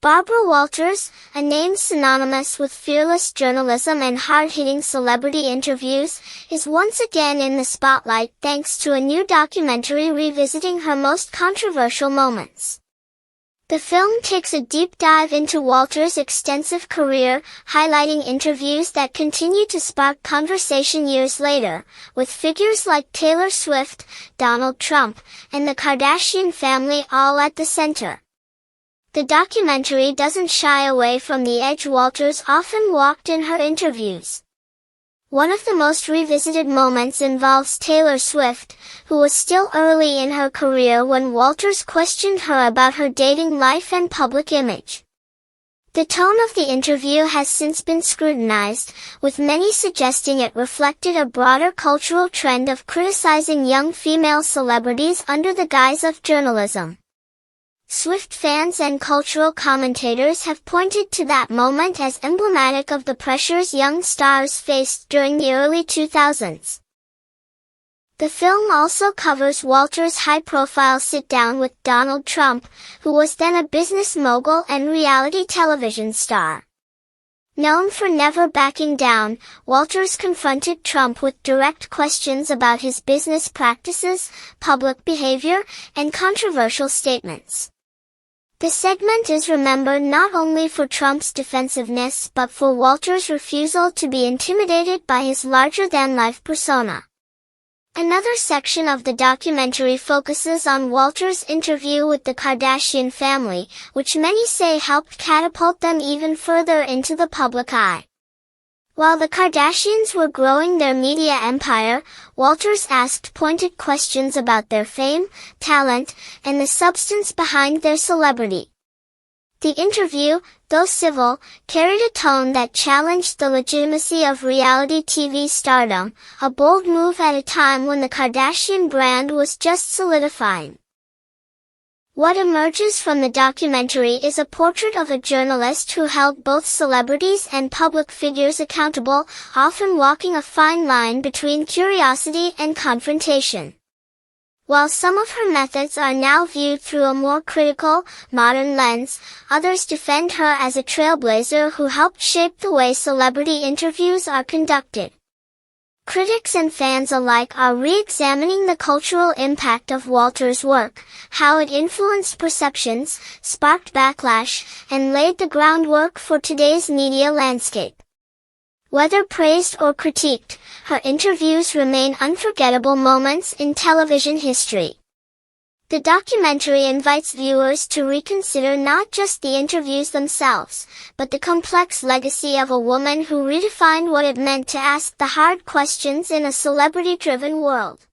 Barbara Walters, a name synonymous with fearless journalism and hard-hitting celebrity interviews, is once again in the spotlight thanks to a new documentary revisiting her most controversial moments. The film takes a deep dive into Walters' extensive career, highlighting interviews that continue to spark conversation years later, with figures like Taylor Swift, Donald Trump, and the Kardashian family all at the center. The documentary doesn't shy away from the edge Walters often walked in her interviews. One of the most revisited moments involves Taylor Swift, who was still early in her career when Walters questioned her about her dating life and public image. The tone of the interview has since been scrutinized, with many suggesting it reflected a broader cultural trend of criticizing young female celebrities under the guise of journalism. Swift fans and cultural commentators have pointed to that moment as emblematic of the pressures young stars faced during the early 2000s. The film also covers Walters' high-profile sit-down with Donald Trump, who was then a business mogul and reality television star. Known for never backing down, Walters confronted Trump with direct questions about his business practices, public behavior, and controversial statements. The segment is remembered not only for Trump's defensiveness but for Walters' refusal to be intimidated by his larger-than-life persona. Another section of the documentary focuses on Walters' interview with the Kardashian family, which many say helped catapult them even further into the public eye. While the Kardashians were growing their media empire, Walters asked pointed questions about their fame, talent, and the substance behind their celebrity. The interview, though civil, carried a tone that challenged the legitimacy of reality TV stardom, a bold move at a time when the Kardashian brand was just solidifying. What emerges from the documentary is a portrait of a journalist who held both celebrities and public figures accountable, often walking a fine line between curiosity and confrontation. While some of her methods are now viewed through a more critical, modern lens, others defend her as a trailblazer who helped shape the way celebrity interviews are conducted. Critics and fans alike are re-examining the cultural impact of Walters' work, how it influenced perceptions, sparked backlash, and laid the groundwork for today's media landscape. Whether praised or critiqued, her interviews remain unforgettable moments in television history. The documentary invites viewers to reconsider not just the interviews themselves, but the complex legacy of a woman who redefined what it meant to ask the hard questions in a celebrity-driven world.